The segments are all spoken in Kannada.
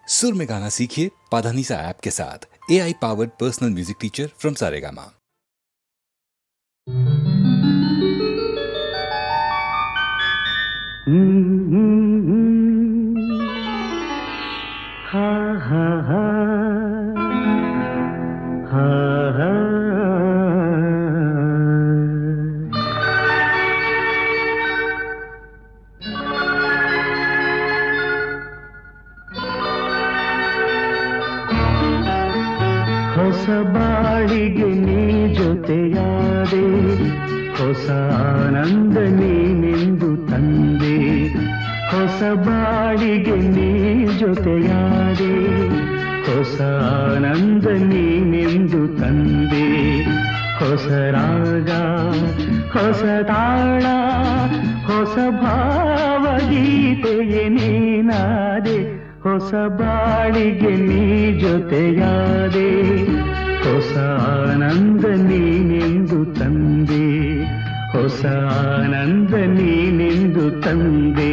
सुर में गाना सीखिए पाधानीसा ऐप के साथ। AI powered personal music teacher from Saregama. हा हा हा हा हा ಹೊಸ ಬಾಳಿಗೆ ನೀ ಜೊತೆಯಾದೆ, ಹೊಸ ಆನಂದ ನೀನೆಂದು ತಂದೆ. ಹೊಸ ಬಾಳಿಗೆ ನೀ ಜೊತೆಯಾದೆ, ಹೊಸ ಆನಂದ ನೀನೆಂದು ತಂದೆ. ಹೊಸ ರಾಗ, ಹೊಸ ತಾಳ, ಹೊಸ ಭಾವಗೀತೆಯೇ ನೀನಾದೆ. ಹೊಸ ಬಾಳಿಗೆ ನೀ ಜೊತೆಯಾದೆ, ಹೊಸ ಆನಂದ ನೀನೆಂದು ತಂದೆ. ಹೊಸ ಆನಂದ ನೀನೆಂದು ತಂದೆ.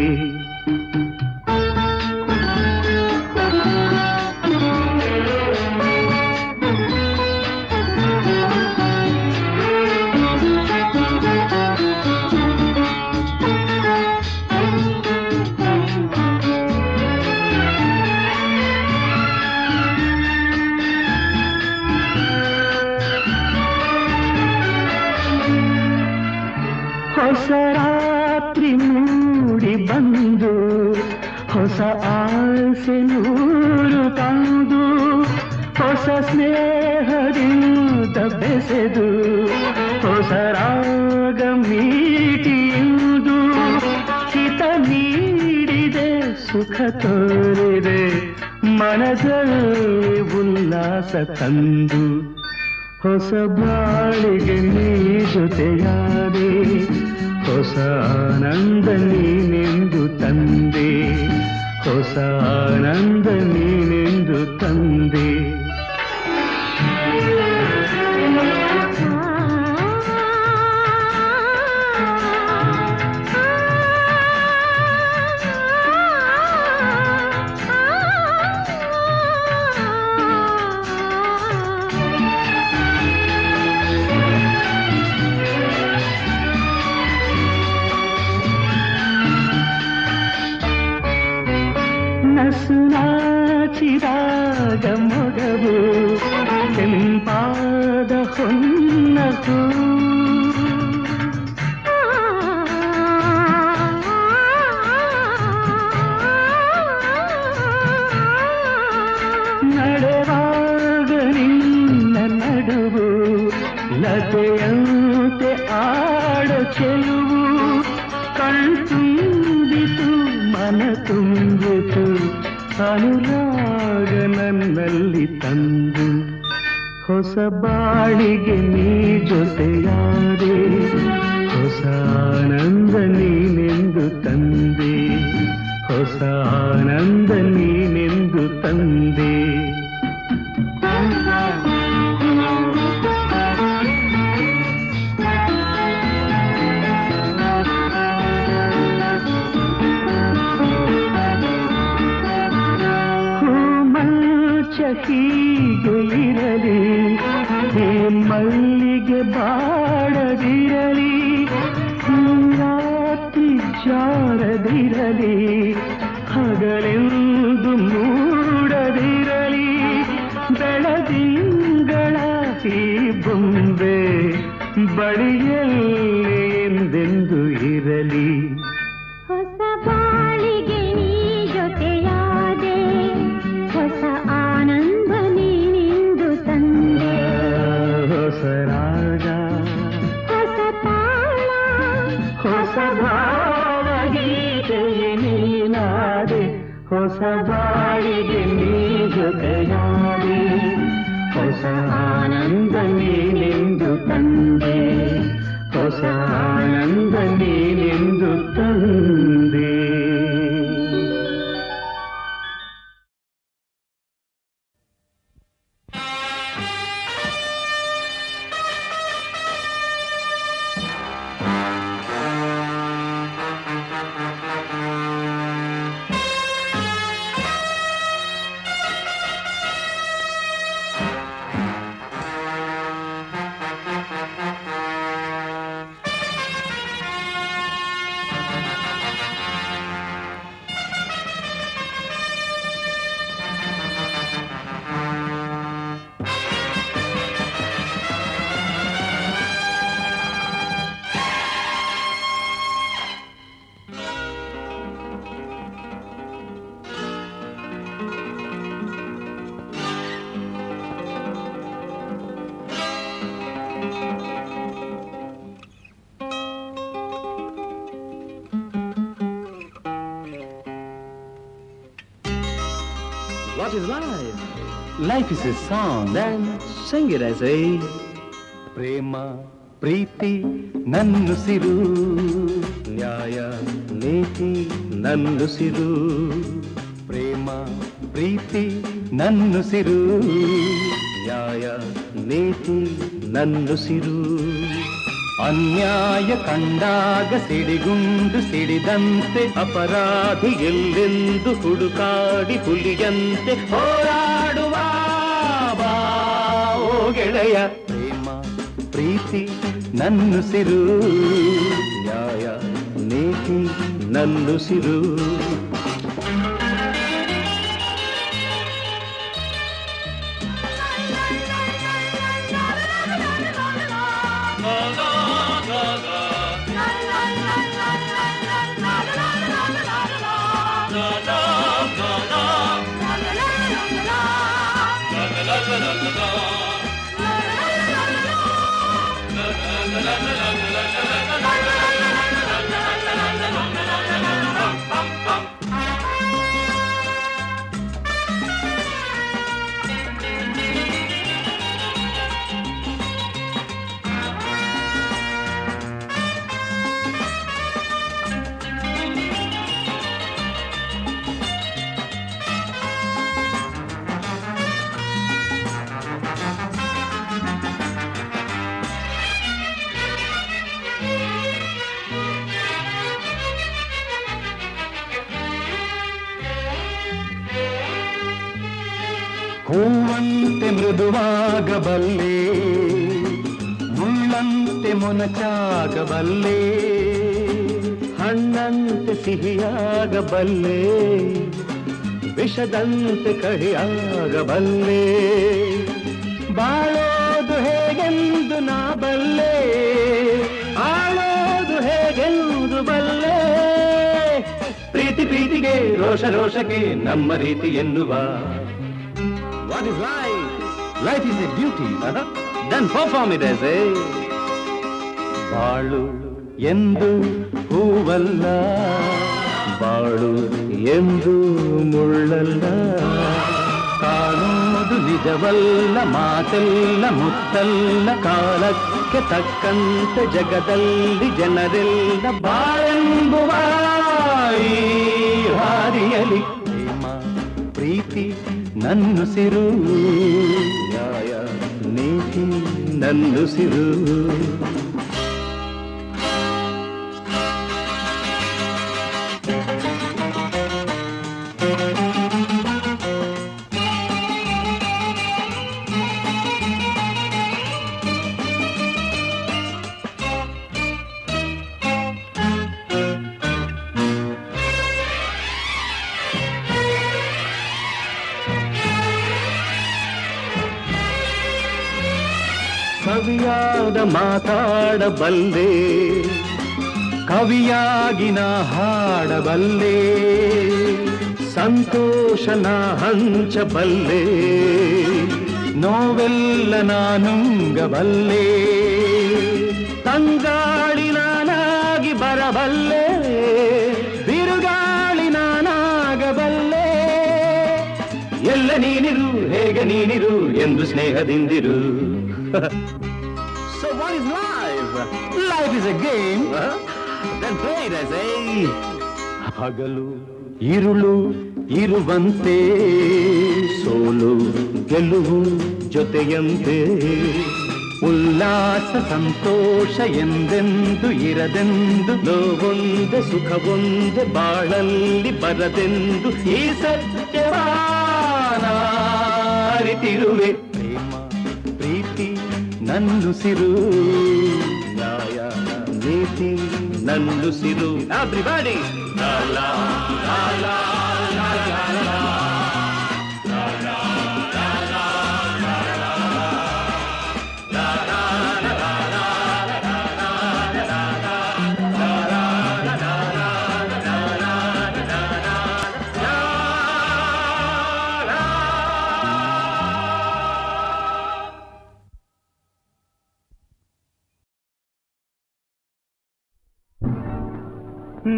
ಹೊಸ ರಾತ್ರಿ ಮೂಡಿ ಬಂದು, ಹೊಸ ಆಸೆ ನೂರು ತಂದು, ಹೊಸ ಸ್ನೇಹದಿಂದ ಬೆಸೆದು, ಹೊಸ ರಾಗ ಮೀಟಿಯುವುದು. ಹಿತ ನೀಡಿದೆ, ಸುಖ ತೋರಿದೆ, ಮನದಲ್ಲಿ ಉಲ್ಲಾಸ ತಂದು. ಹೊಸ ಬಾಳಿಗೆ ನೀ ಜೊತೆಯಾದೆ, ಹೊಸ ಆನಂದ ನೀನೆಂದು ತಂದೆ. ಹೊಸ ಆನಂದ ನೀನೆಂದು ತಂದೆ. ನಸು ನಾಚಿದಾಗ ಮೊಗವು, ಕೆಂಪಾದ ಹೊನ್ನಸು. ನಡೆವಾಗ ನಿನ್ನ ನಡುವು, ಲತೆಯಂತೆ ಆಡ ಚೆಲುವು. ಕಣ್ತುಂಬಿತು, ಮನ ತುಂಬಿತು, ಅನುರಾಗ ನನ್ನಲ್ಲಿ ತಂದು. ಹೊಸ ಬಾಳಿಗೆ ನೀ ಜೊತೆಯಾದೆ, ಹೊಸ ಆನಂದ ನೀನೆಂದು ತಂದೆ. ಹೊಸ ಆನಂದ ನೀನೆಂದು ತಂದೆ. ಹೀಗೆ ಇರಲಿ, ಹೇ ಮಲ್ಲಿಗೆ ಬಾಡದಿರಲಿ, ರಾತ್ರಿ ಜಾರದಿರಲಿ, ಹಗಲೆಂದು ಮೂಡದಿರಲಿ. ಬೆಳದಿಂಗಳ ಈ ಬೊಂಬೆ ಬಳಿಯಲ್ಲಿ ಎಂದೆಂದು ಇರಲಿ. ಹೊಸ ಬಾಳಿಗೆ ನೀ ಜೊತೆಯಾದೆ, ಹೊಸ ಆನಂದ ನೀನೆಂದು ತಂದೆ. ಹೊಸ ರಾಗ, ಹೊಸ ತಾಳ, ಹೊಸ ಭಾವಗೀತೆಯೇ ನೀನಾದೆ. ಹೊಸ ಬಾಳಿಗೆ ನೀ ಜೊತೆಯಾದೆ, ಹೊಸ ಆನಂದ ನೀನೆಂದು ತಂದೆ. ಹೊಸ ಆನಂದ ನೀನೆಂದು ತಂದೆ. What is life? Life is a song. Then sing it, I say. ಪ್ರೇಮ ಪ್ರೀತಿ ನನ್ನುಸಿರು, ನ್ಯಾಯ ನೀತಿ ನನ್ನುಸಿರು. ಪ್ರೇಮ ಪ್ರೀತಿ ನನ್ನುಸಿರು, ನ್ಯಾಯ ನೀತಿ ನನ್ನುಸಿರು. ಅನ್ಯಾಯ ಕಂಡಾಗ ಸಿಡಿಗುಂಡು ಸಿಡಿದಂತೆ, ಅಪರಾಧಿ ಎಲ್ಲೆಂದು ಹುಡುಕಾಡಿ ಹುಲಿಯಂತೆ ಹೋರಾಡುವ ಬಾ ಓ ಗೆಳೆಯ. ಪ್ರೇಮ ಪ್ರೀತಿ ನನ್ನುಸಿರು, ನ್ಯಾಯ ನೀತಿ ನನ್ನುಸಿರು. ಹೂವಂತೆ ಮೃದುವಾಗಬಲ್ಲೆ, ಮುಳ್ಳಂತೆ ಮೊನಚಾಗಬಲ್ಲೆ, ಹಣ್ಣಂತೆ ಸಿಹಿಯಾಗಬಲ್ಲೆ, ವಿಷದಂತೆ ಕಹಿಯಾಗಬಲ್ಲೆ. ಬಾಳೋದು ಹೇಗೆಂದು ನಾ ಬಲ್ಲೆ, ಆಳೋದು ಹೇಗೆಂದು ಬಲ್ಲೆ. ಪ್ರೀತಿ ಪ್ರೀತಿಗೆ ರೋಷ ರೋಷಕ್ಕೆ ನಮ್ಮ ರೀತಿ ಎನ್ನುವ. What is life? Life is a duty. Then perform it as a. ಬಾಳು ಎಂದು ಹೂವಲ್ಲ, ಬಾಳು ಎಂದು ಮುಳ್ಳಲ್ಲ. ಕಾಣೋದು ನಿಜವಲ್ಲ, ಮಾತೆಲ್ಲ ಮುತ್ತಲ್ಲ. ಕಾಲಕ್ಕೆ ತಕ್ಕಂತೆ ಜಗದಲ್ಲಿ ಜನರೆಲ್ಲ ಬಾಳೆಂಬುವ ಈ ಹಾದಿಯಲಿ. ಪ್ರೇಮ ಪ್ರೀತಿ ನನ್ನುಸಿರು, ನ್ಯಾಯ ನೀತಿ ನನ್ನುಸಿರು. ಕವಿಯಾದ ಮಾತಾಡಬಲ್ಲೆ, ಕವಿಯಾಗಿ ನಾ ಹಾಡಬಲ್ಲೆ. ಸಂತೋಷನ ಹಂಚಬಲ್ಲೆ, ನೋವೆಲ್ಲ ನಾನುಂಗಬಲ್ಲೆ. ತಂಗಾಳಿ ನಾನಾಗಿ ಬರಬಲ್ಲೆ, ಬಿರುಗಾಳಿ ನಾನಾಗಬಲ್ಲೆ. ಎಲ್ಲ ನೀನಿರು ಹೇಗೆ ನೀನಿರು ಎಂದು ಸ್ನೇಹದಿಂದಿರು. So what is life? Life is a game. Then play it, I say. ಹಗಲು ಇರುಳು ಇರುವಂತೆ, ಸೋಲು ಗೆಲುವು ಜೊತೆಯಂತೆ. ಉಲ್ಲಾಸ ಸಂತೋಷ ಎಂದೆಂದು ಇರದೆಂದು, ನೋವೊಂದೆ ಸುಖವೊಂದೆ ಬಾಳಲ್ಲಿ ಬರದೆಂದು ಈ ಸತ್ಯವ ಅರಿತಿರುವೆ. ಪ್ರೇಮ ಪ್ರೀತಿ ನನ್ನುಸಿರು, ನ್ಯಾಯ ನೀತಿ ನನ್ನುಸಿರು. Everybody! La la la la la la la.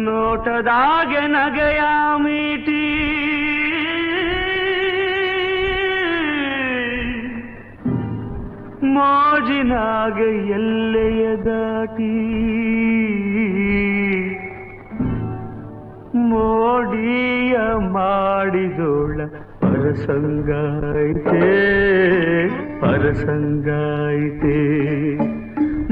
ನೋಟದಾಗೆ ನಗೆಯ ಮೀಟಿ, ಮೋಜಿನಾಗ ಎಲ್ಲೆಯ ದಾಟಿ ಮೋಡಿಯ ಮಾಡಿದೋಳ ಪರಸಂಗಾಯ್ತೆ ಪರಸಂಗಾಯ್ತೆ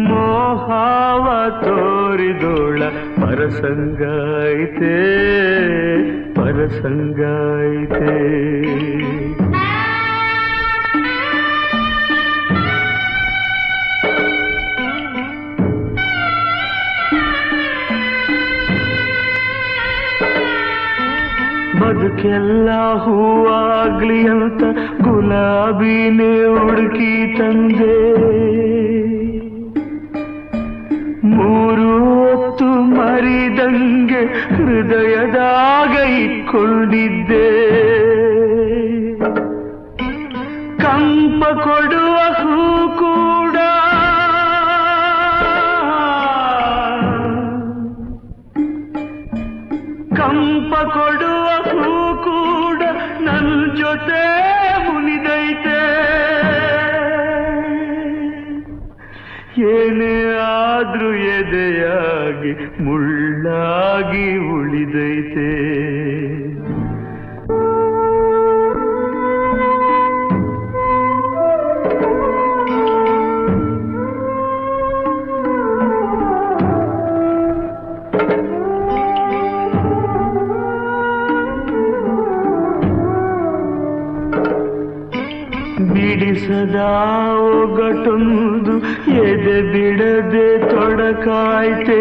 ಮೋಹಾವ ತೋರಿದೋಳ ಪರಸಂಗಾಯ್ತೆ ಪರಸಂಗಾಯ್ತೆ ಬದುಕೆಲ್ಲ ಹೂವಾಗ್ಲಿ ಅಂತ ಗುಲಾಬಿನೇ ಹುಡುಕಿ ತಂದೆ ಮೂರು ಹೊತ್ತು ಮರಿದಂಗೆ ಹೃದಯದಾಗ ಇಟ್ಕೊಂಡಿದ್ದೆ ಕಂಪ ಕೊಡುವ ಹೂ ಕೂಡ ಕಂಪ ಕೊಡುವ ಹೂ ಕೂಡ ನನ್ನ ಜೊತೆ ಮುನಿದೈತೆ ಏನೇ ಆದ್ರೂ ಎದೆಯಾಗಿ ಮುಳ್ಳಾಗಿ ಉಳಿದೈತೆ ಬಿಡಿಸದಾ ಒಗಟೊಂದು ಎದೆ ಬಿಡದೆ ತೊಡಕಾಯ್ತೆ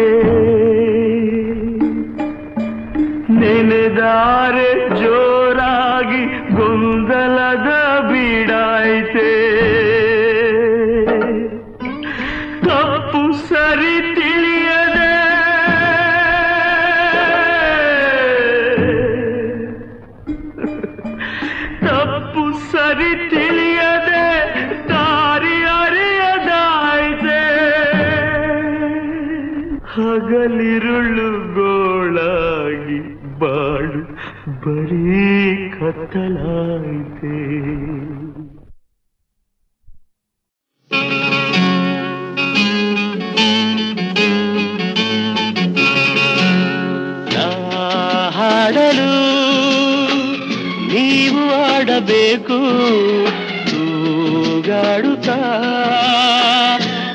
ನೆನೆದಾರೆ ಜೋರಾಗಿ ಗೊಂದಲದ ಬೀಡಾಯ್ತೆ ತಪ್ಪು ಸರಿ ತಿಳಿಯದೆ ತಪ್ಪು ಸರಿ ತಿಳಿಯದೆ ದಾರಿ ಅರಿಯದಾಯ್ತೆ ಹಗಲಿರುಳು ಗೋಳಾಗಿ ಬಾಳು ಬರೀ ಕತ್ತಲಾಯ್ತೆ ಹಾಡಲು ನೀವು ಆಡಬೇಕು ತೂಗಾಡುತ್ತಾ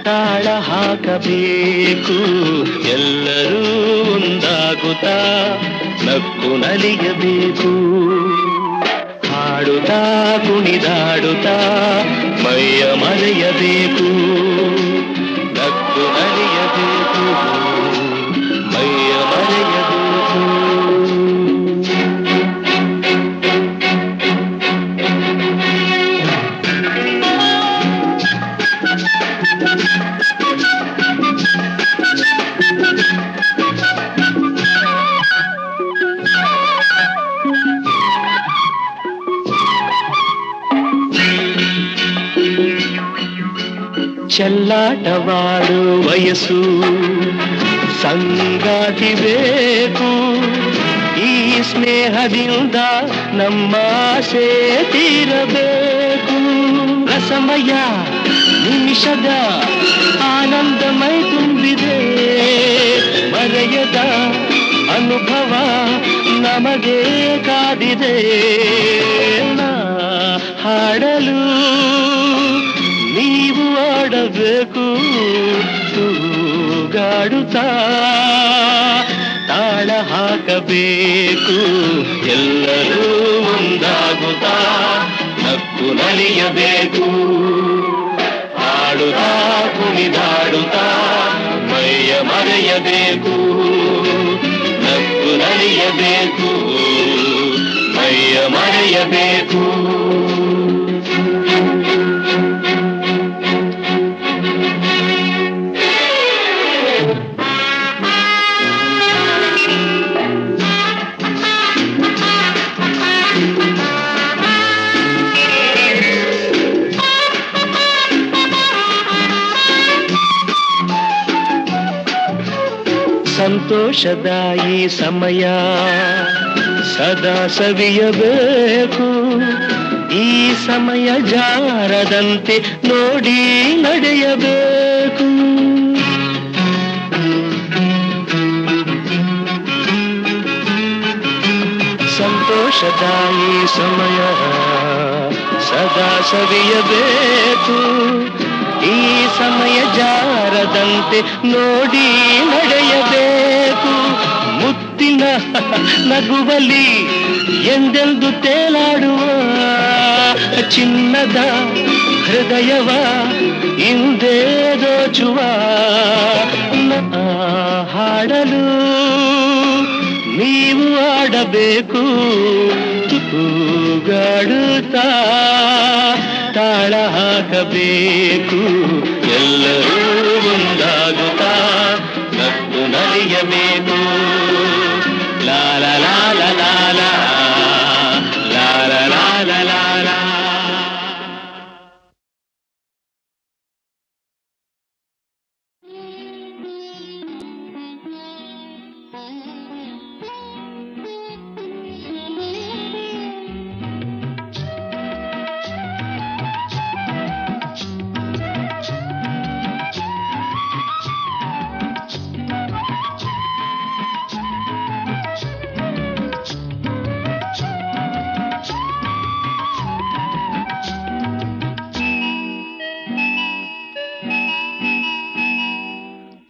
ತಾಳ ಹಾಕಬೇಕು ಎಲ್ಲರೂ ಒಂದಾಗುತ್ತಾ ನಕ್ಕು ನಲಿಯಬೇಕು ಹಾಡುತ್ತಾ ಕುಣಿದಾಡುತ್ತಾ ಮೈಯ ಮರೆಯಬೇಕು ನಕ್ಕು ನಲಿಯಬೇಕು ಮೈಯ ಮರೆಯಬೇಕು ಚೆಲ್ಲಾಟವಾಡು ವಯಸ್ಸು ಸಂಗಾತಿ ಬೇಕು ಈ ಸ್ನೇಹದಿಂದ ನಮ್ಮ ಆಸೆ ತೀರಬೇಕು ರಸಮಯ ನಿಮಿಷದ ಆನಂದಮೈ ತುಂಬಿದೆ ಮರೆಯದ ಅನುಭವ ನಮಗೆ ಕಾದಿದೆ ಹಾಡಲು ನೀವು ಆಡಬೇಕು ತೂಗಾಡುತ್ತಾ ತಾಳ ಹಾಕಬೇಕು ಎಲ್ಲರೂ ಒಂದಾಗುತ್ತಾ ನಕ್ಕು ನಲಿಯಬೇಕು ಹಾಡುತ್ತಾ ಕುಣಿದಾಡುತ್ತಾ ಮೈಯ ಮರೆಯಬೇಕು ನಕ್ಕು ನಲಿಯಬೇಕು ಮೈಯ ಮರೆಯಬೇಕು ಸಂತೋಷದ ಈ ಸಮಯ ಸದಾ ಸವಿಯಬೇಕು ಈ ಸಮಯ ಜಾರದಂತೆ ನೋಡಿ ನಡೆಯಬೇಕು. ಸಂತೋಷದ ಈ ಸಮಯ ಸದಾ ಸವಿಯಬೇಕು. ಈ ಸಮಯ ಜಾರದಂತೆ ನೋಡಿ ನಡೆಯಬೇಕು. ಮುತ್ತಿನ ನಗುವಲಿ ಎಂದೆಂದು ತೇಲಾಡುವ ಚಿನ್ನದ ಹೃದಯವ ಹಿಂದೆ ದೋಚುವ ಹಾಡಲು ನೀವು ಆಡಬೇಕು. ತೂಗಾಡುತ್ತಾ ತಾಳ ಹಾಕಬೇಕು. ಎಲ್ಲರೂ ಒಂದಾಗುತ್ತಾ ನಕ್ಕು ನಲಿಯಬೇಕು. ಲಾಲ ಲಾಲ ಲಾಲ ಲಾಲ ಲಾಲ ಲಾಲ.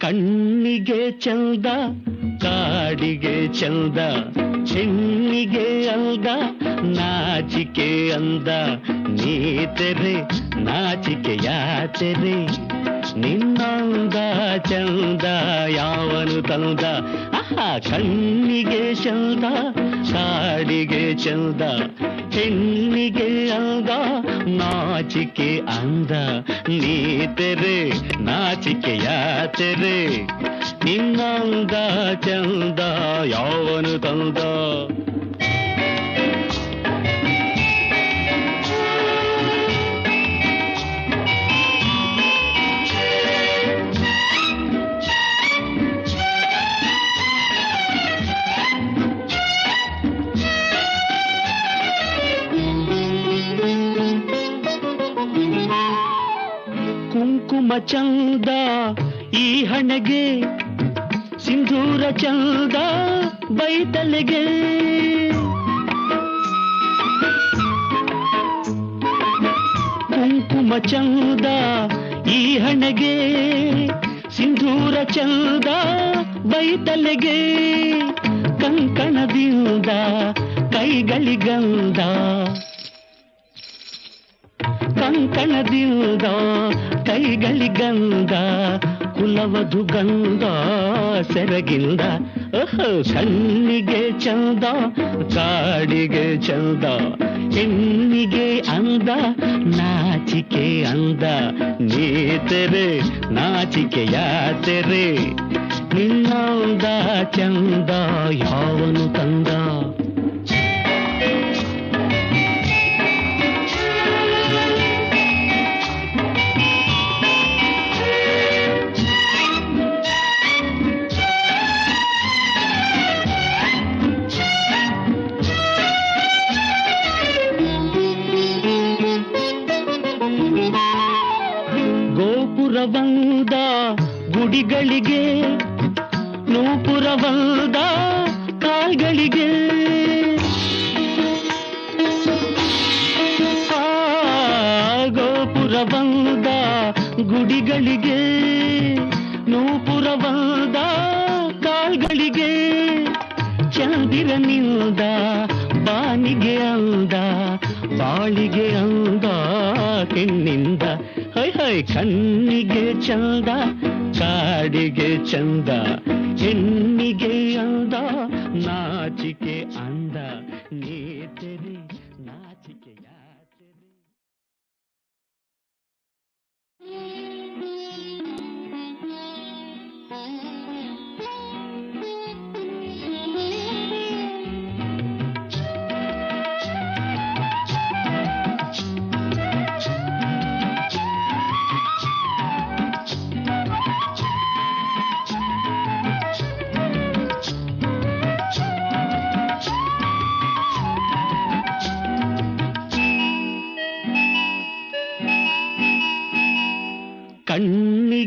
ಕಣ್ಣಿಗೆ ಚಂದ ಕಾಡಿಗೆ ಚಂದ ಹೆಣ್ಣಿಗೆ ಅಂದ ನಾಚಿಕೆ ಅಂದ ನೀತೆರೆ ನಾಚಿಕೆ ಯಾತೆರೆ ನಿನ್ನಂದ ಚಂದ ಯಾವನು ತಂದ. ಕಣ್ಣಿಗೆ ಚಂದ ಕಾಡಿಗೆ ಚಂದ ಹೆಣ್ಣಿಗೆ ಅಂದ ನಾಚಿಕೆ ಅಂದ ನೀತೆರೆ ನಾಚಿಕೆ ಯಾತೆರೆ ನಿನ್ನಂದ ಚಂದ ಯಾವನು ತಂದ. ಕುಂಕುಮ ಚಂದ ಈ ಹಣೆಗೆ ಸಿಂಧೂರ ಚಂದ ಬೈತಲೆಗೆ. ಕುಂಕುಮ ಚಂದ ಈ ಹಣೆಗೆ ಸಿಂಧೂರ ಚಂದ ಬೈತಲೆಗೆ. ಕಂಕಣದಿಂದ ಕೈಗಳಿಗಂದ ಕಂಕಣದಿಂದ ಕೈಗಳಿಗಂದ ಕುಲವಧು ಗಂಧ ಸೆರಗಿಂದ. ಕಣ್ಣಿಗೆ ಚಂದ ಕಾಡಿಗೆ ಚಂದ ಹೆಣ್ಣಿಗೆ ಅಂದ ನಾಚಿಕೆ ಅಂದ ನೀತೆರೆ ನಾಚಿಕೆ ಯಾತೆರೆ ನಿನ್ನಂದ ಚಂದ ಯಾವನು ತಂದ. ಗೋಪುರವಂದ ಗುಡಿಗಳಿಗೆ ನೂಪುರವಂದ ಕಾಲ್ಗಳಿಗೆ. ಗೋಪುರವಂದ ಗುಡಿಗಳಿಗೆ ನೂಪುರವಂದ ಕಾಲ್ಗಳಿಗೆ. ಚಂದಿರನಿಂದ ಬಾನಿಗೆ ಅಂದ ಬಾಳಿಗೆ ಅಂದ ಹೆಣ್ಣಿಂದ. ಕಣ್ಣಿಗೆ ಚಂದ ಕಾಡಿಗೆ ಚಂದ ಹೆಣ್ಣಿಗೆ ಅಂದ ನಾಚಿಕೆ ಅಂದ ನೀತೆರೆ ನಾಚಿಕೆ ಯಾತೆರೆ.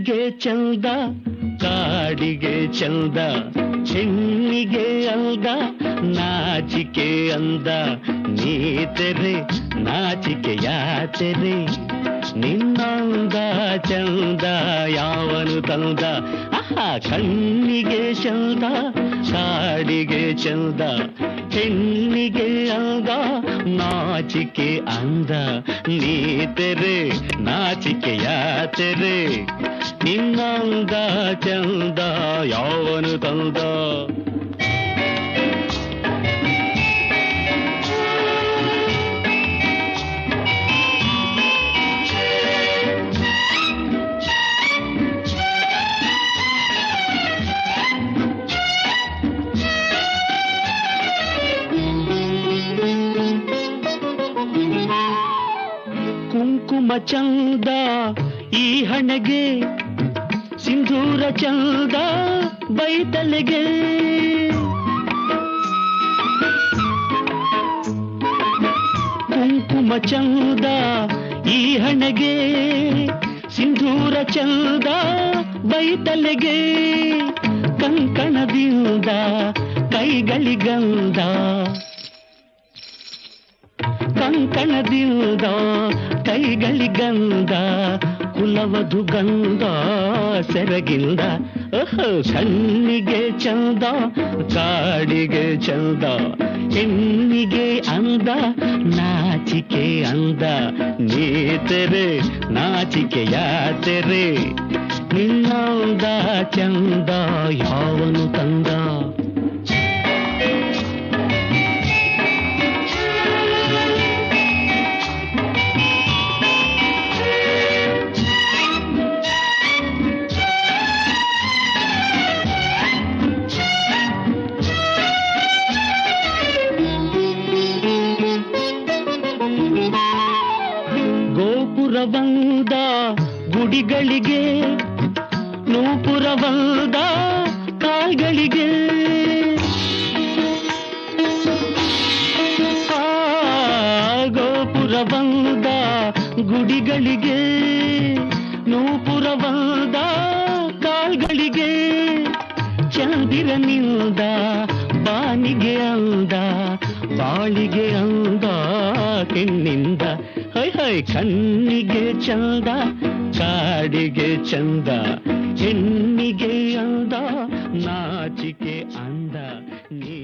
ಕಣ್ಣಿಗೆ ಚಂದ ಕಾಡಿಗೆ ಚಂದ ಹೆಣ್ಣಿಗೆ ಅಂದ ನಾಚಿಕೆ ಅಂದ ನೀ ತೆರೆ ನಾಚಿಕೆ ಯಾತೆರೆ ನಿನ್ನಂದ ಚಂದ ಯಾವನು ತಂದ ಆಹಾ ಕಣ್ಣಿಗೆ ಚಂದ ಕಾಡಿಗೆ ಚಂದ ಹೆಣ್ಣಿಗೆ ಅಂದ ನಾಚಿಕೆ ಅಂದ ನೀ ತೆರೆ ನಾಚಿಕೆ ಯಾತೆರೆ ನಿನ್ನಂದ ಚಂದ ಯಾವನು ತಂದ ಕುಂಕುಮ ಚಂದ ಈ ಹಣೆಗೆ ಸಿಂಧೂರ ಚಂದ ಬೈತಲೆಗೆ ಕುಂಕುಮ ಚಂದ ಈ ಹಣೆಗೆ ಸಿಂಧೂರ ಚಂದ ಬೈತಲೆಗೆ ಕಂಕಣದಿಂದ ಕೈಗಳಿಗಂದ ಕಂಕಣದಿಂದ ಕೈಗಳಿಗಂದ ಕುಲವಧು ಗಂಧ ಸೆರಗಿಂದ ಕಣ್ಣಿಗೆ ಚಂದ ಕಾಡಿಗೆ ಚಂದ ಹೆಣ್ಣಿಗೆ ಅಂದ ನಾಚಿಕೆ ಅಂದ ನೀ ತೆರೆ ನಾಚಿಕೆಯ ತೆರೆ ನಿನ್ನಂದ ಚಂದ ಯಾವನು ತಂದ ಗೋಪುರವಂದ ಗುಡಿಗಳಿಗೆ ನೂಪುರವಂದ ಕಾಲ್ಗಳಿಗೆ ಗೋಪುರವಂದ ಗುಡಿಗಳಿಗೆ ನೂಪುರವಂದ ಕಾಲ್ಗಳಿಗೆ ಚಂದಿರನಿಂದ ಬಾನಿಗೆ ಅಂದ ಬಾಳಿಗೆ ಅಂದ ಹೆಣ್ಣಿಂದ ಹೈ ಹೈ ಕಣ್ಣಿಗೆ ಚಂದ ಕಾಡಿಗೆ ಚಂದ ಹೆಣ್ಣಿಗೆ ಅಂದ ನಾಚಿಕೆ ಅಂದ ನೀ